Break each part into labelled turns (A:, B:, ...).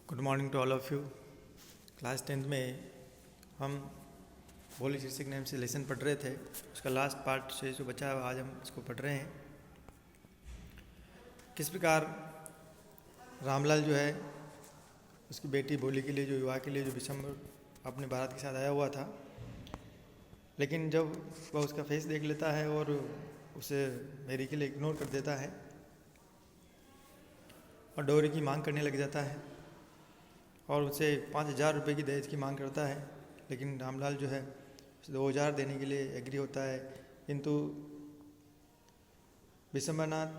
A: Good morning to all of you. Class 10th में हम भोली शीर्षक नेम से लेसन पढ़ रहे थे। उसका लास्ट पार्ट से जो बचा है आज हम इसको पढ़ रहे हैं। किस प्रकार रामलाल जो है उसकी बेटी भोली के लिए जो विवाह के लिए जो विशंबर अपने बारात के साथ आया हुआ था, लेकिन जब वह उसका फेस देख लेता है और उसे मैरी के लिए इग्नोर कर देता है और डोरी की मांग करने लग जाता है और उसे 5,000 रुपये की दहेज की मांग करता है, लेकिन रामलाल जो है उसे 2,000 देने के लिए एग्री होता है। किंतु Vishambharnath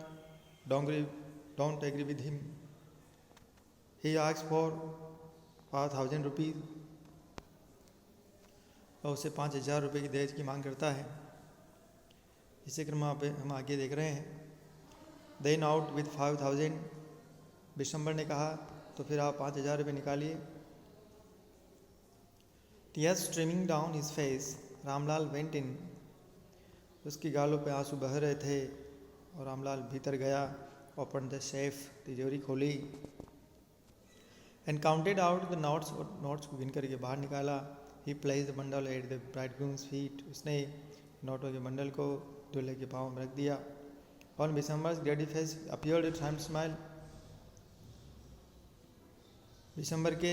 A: don't agree with him. He asks for 5,000 rupees और उसे 5,000 रुपये की दहेज की मांग करता है। इसी क्रम पे हम आगे देख रहे हैं। Then out with 5,000। विशंबर ने कहा तो फिर आप 5,000 रुपये निकालिए। Tears streaming down his face, Ramlal went in. उसकी गालों पे आंसू बह रहे थे और रामलाल भीतर गया। ओपन द सेफ, तिजोरी खोली। And counted out the notes, और नोट्स को गिन करके बाहर निकाला। He place the bundle at the bridegroom's feet. उसने नोटों के बंडल को दूल्हे के पाँव में रख दिया। On Vishambar's greedy face appeared a triumph smile. Vishambar के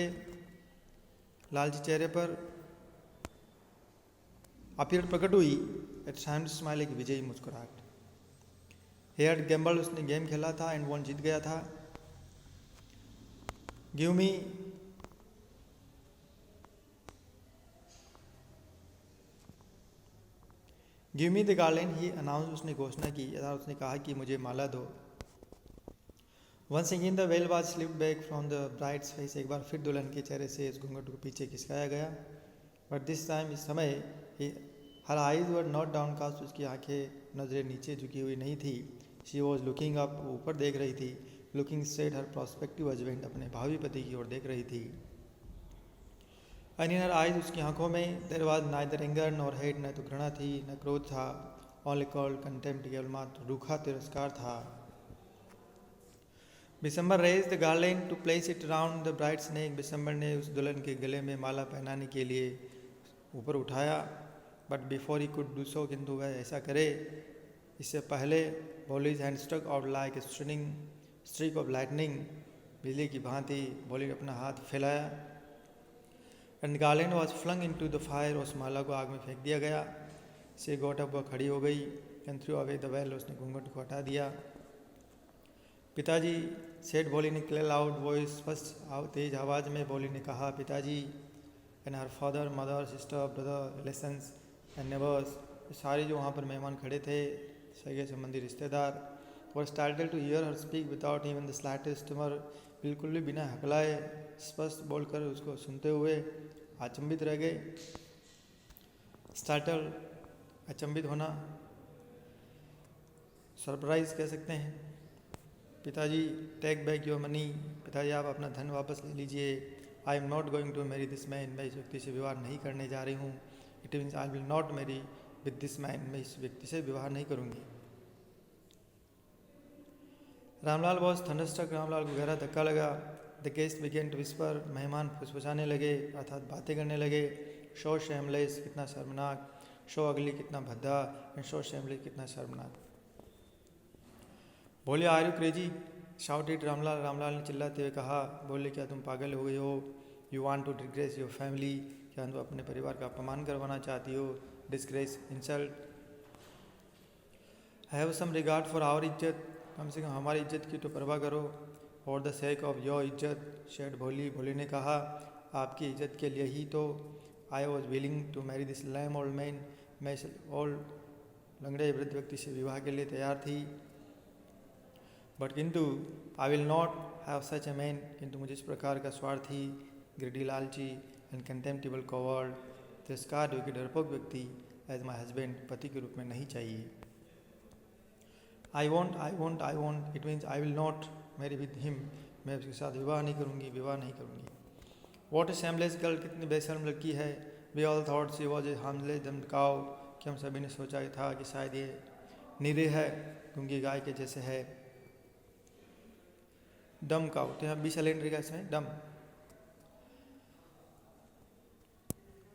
A: लालची चेहरे पर अपीयर्ड प्रकट हुई ए ट्रायम्फ स्माइल, एक विजयी मुस्कुराहट। ही हैड गैम्बल्ड, उसने गेम खेला था एंड वॉन, जीत गया था। Give me the garland, he announce, उसने घोषणा की या उसने कहा कि मुझे माला दो। Once again the veil was slipped back from the bride's face, एक बार फिर दुल्हन के चेहरे से इस घूंघट को पीछे खिसकाया गया। बट दिस टाइम, इस समय her eyes were not downcast, उसकी आंखें नजरें नीचे झुकी हुई नहीं थी। शी वॉज लुकिंग अप, ऊपर देख रही थी। लुकिंग स्ट्रेट हर प्रोस्पेक्टिव हस्बैंड, अपने भावी पति की ओर देख रही थी। एंड इन हर आइज, उसकी आंखों में there was neither anger nor hate, न तो घृणा थी न क्रोध था। ओनली कॉल्ड कंटेम्प्ट, केवल मात्र रूखा तिरस्कार था। Vishambhar raise the garland to place it around the bride's neck, Vishambhar ने उस दुल्हन के गले में माला पहनाने के लिए ऊपर उठाया। But before he could do so, किंतु वह ऐसा करे इससे पहले Bholi's hand struck out like a streak of lightning, बिजली की भांति भोली ने अपना हाथ फैलाया। And garland was flung into the fire, उस माला को आग में फेंक दिया गया। से गॉट अप, वह खड़ी हो गई। And through away the well, उसने घूंघट को हटा दिया। पिताजी सेड, भोली ने क्लियर लाउड वॉइस, स्पष्ट तेज आवाज़ में भोली ने कहा पिताजी। And her father, mother, sister, brother, relations and neighbours, सारे जो वहाँ पर मेहमान खड़े थे, सगे संबंधी रिश्तेदार, और started to hear her speak without even the slightest tremor, बिल्कुल भी बिना हकलाए स्पष्ट बोलकर उसको सुनते हुए अचंभित रह गए। स्टार्टल, अचंभित होना, सरप्राइज कह सकते हैं। पिताजी टेक बैक योर मनी, पिताजी आप अपना धन वापस ले लीजिए। I am not going to marry this man, मैं इस व्यक्ति से विवाह नहीं करने जा रही हूँ। It means I will not marry with this man, मैं इस व्यक्ति से विवाह नहीं करूँगी। रामलाल वॉज थंडरस्ट्रक, रामलाल को गहरा धक्का लगा। The guest began to whisper, मेहमान फुसफुसाने लगे अर्थात बातें करने लगे। शो शेमलेस, कितना शर्मनाक। शो अगली, कितना भद्दा। एंड शो शेमलेस, कितना शर्मनाक। बोले are you crazy, shouted Ramlal, Ramlal ने चिल्लाते हुए कहा। बोले क्या तुम पागल हो गई हो। You want to disgrace your family, क्या तुम अपने परिवार का अपमान करवाना चाहती हो। Disgrace, insult. Have some regard for our izzat, कम से कम हमारी इज्जत की तो परवाह करो। For the sake of your इज्जत, शेड भोली, भोली ने कहा आपकी इज्जत के लिए ही तो I was willing to marry this lame old man, मैं इस ओल्ड लंगड़े वृद्ध व्यक्ति से विवाह के लिए तैयार थी। बट किंतु I will not have such a man, किंतु मुझे इस प्रकार का स्वार्थी, ग्रेडी, लालची एंड कंटेम्प्टिबल कॉवर्ड, तिरस्कार योग्य डरपोक व्यक्ति एज माई हस्बैंड, पति के रूप में नहीं चाहिए। I want, it means I will not marry with him, मैं उसके साथ विवाह नहीं करूँगी। वॉट ए शेमलेस गर्ल, कितनी बेशर्म लड़की है। We all thought she was a harmless dumb cow, कि हम सभी ने सोचा था कि शायद ये निरीह है, गूंगी गाय के जैसे है। डम काउ, तो यहाँ 20 सिलेंडर का इसमें डम,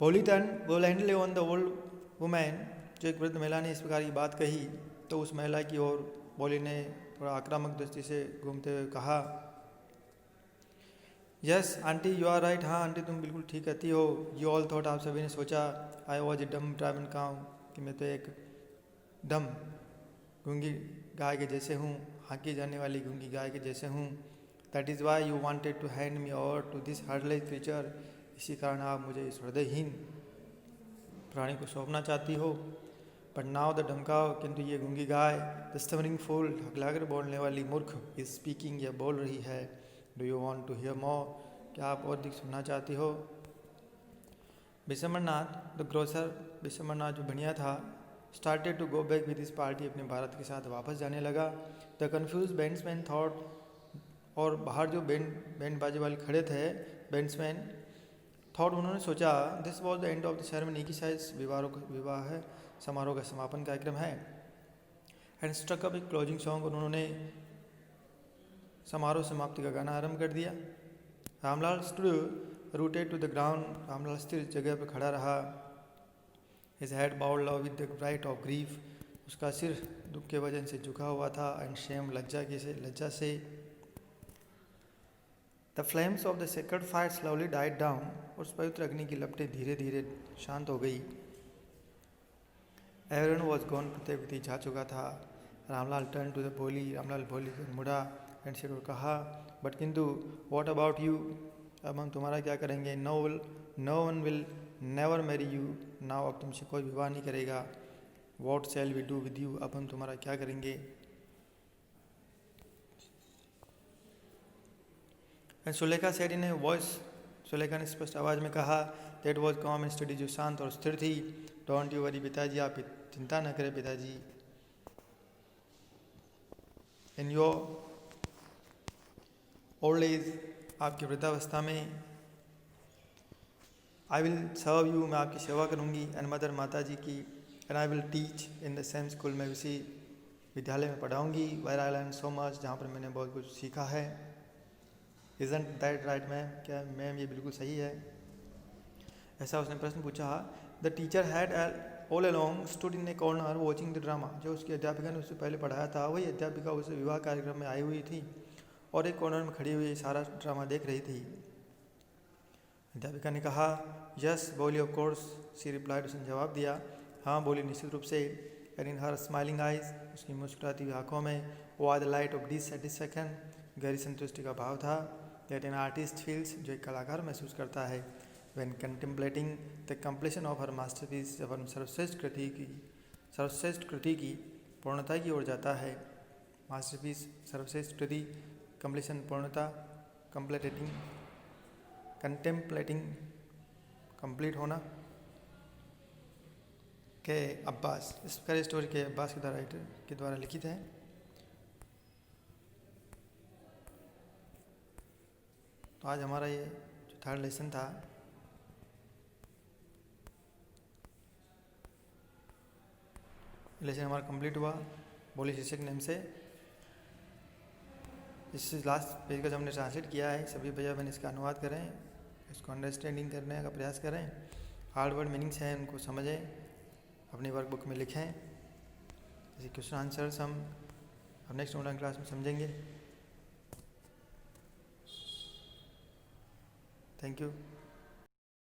A: Polly turned violently on the old woman. जो एक वृद्ध महिला ने इस प्रकार की बात कही तो उस महिला की ओर बोली ने थोड़ा आक्रामक दृष्टि से घूमते हुए कहा, yes aunty you are right, हाँ आंटी तुम बिल्कुल ठीक कहती हो। यू ऑल थॉट, आप सभी ने सोचा, आई वॉज ए डम ड्राइवन काउ, कि मैं तो एक डम गूंगी गाय के जैसे हूँ, हाँकी जाने वाली गूंगी गाय के जैसे हूँ। That is why you wanted to hand me over to this heartless creature, इसी कारण आप मुझे इस हृदयहीन प्राणी को सौंपना चाहती हो। बट नाउ द डमकाओ, किंतु ये गूंगी गाय, द स्टमरिंग फूल, हकलाकर बोलने वाली मूर्ख, इज स्पीकिंग, यह बोल रही है। Do you want to hear more, क्या आप और अधिक सुनना चाहती हो। बिशंबरनाथ द ग्रोसर, बिशंबरनाथ जो बढ़िया था, started to go back with his party, अपने भारत के साथ वापस जाने लगा। द कन्फ्यूज बैंड्समैन थॉट, और बाहर जो बैंड बाजे वाले खड़े थे बैंड्समैन थॉट, उन्होंने सोचा, this was the end of the ceremony, की शायद विवाह है समारोह का समापन कार्यक्रम है। एंड स्ट्रक अप एक क्लोजिंग सॉन्ग, और उन्होंने समारोह समाप्ति का गाना आरंभ कर दिया। Ramlal stood rooted to the ground, Ramlal स्थिर जगह पर खड़ा रहा। His head bowed low with the ब्राइट ऑफ ग्रीफ, उसका सिर दुख के वजन से झुका हुआ था। एंड शेम, लज्जा से। The flames of the sacred fire slowly died down, उस पवित्र अग्नि की लपटें धीरे धीरे शांत हो गई। एवरीवन वॉज गॉन, प्रत्येक व्यक्ति जा चुका था। रामलाल टर्न टू द भोली, रामलाल भोली को मुड़ा एंड से कहा, बट किंतु व्हाट अबाउट यू, अब हम तुम्हारा क्या करेंगे। No one will never marry you now, अब तुमसे कोई विवाह नहीं करेगा। What shall we do with you, अब हम तुम्हारा क्या करेंगे। And Sulekha said in a voice, Sulekha ने स्पष्ट आवाज में कहा, that was calm and steady, जो शांत और स्थिर थी। डोंट यू वरी पिताजी, आप चिंता न करें पिताजी। इन योर ओल्ड एज, आपकी वृद्धावस्था में, आई विल सर्व यू, मैं आपकी सेवा करूंगी। एंड मदर, माता जी की। And I will teach in the same school, मैं उसी विद्यालय में पढ़ाऊंगी। Where I learn so much, जहाँ पर मैंने बहुत कुछ सीखा है। इजंट दैट राइट मैम, क्या मैम ये बिल्कुल सही है। ऐसा उसने प्रश्न पूछा। The teacher had all along stood in a corner watching the drama, जो उसकी अध्यापिका ने उससे पहले पढ़ाया था, वही अध्यापिका उसे विवाह कार्यक्रम में आई हुई थी और एक कॉर्नर में खड़ी हुई सारा ड्रामा देख रही थी। अध्यापिका ने कहा, यस बोली, ऑफ कोर्स, सी रिप्लाइड, उसने जवाब दिया, हाँ बोली निश्चित रूप से। And in her smiling eyes, उसकी मुस्कुराती हुई आंखों में, वो द लाइट ऑफ डिससेटिस्फैक्शन, गहरी संतुष्टि का भाव था। दैट एन आर्टिस्ट फील्स, जो एक कलाकार महसूस करता है, when contemplating the completion of her masterpiece, जब हम सर्वश्रेष्ठ कृति की पूर्णता की ओर जाता है। मास्टरपीस, सर्वश्रेष्ठ कृति, कंप्लीशन, पूर्णता, कंटेम्पलेटिंग, कंप्लीट होना। के अब्बास, इस प्रकार स्टोरी के अब्बास के राइटर के द्वारा लिखित है। तो आज हमारा ये जो थर्ड लेसन था, लेसन हमारा कंप्लीट हुआ बोली शीर्षक नेम से। इस लास्ट पेज का जो हमने ट्रांसलेट किया है, सभी भैया बहन इसका अनुवाद करें, इसको अंडरस्टैंडिंग करने का प्रयास करें, हार्ड वर्ड मीनिंग्स हैं उनको समझें, अपनी वर्कबुक में लिखें। जैसे क्वेश्चन आंसर्स हम नेक्स्ट ऑनलाइन क्लास में समझेंगे। Thank you.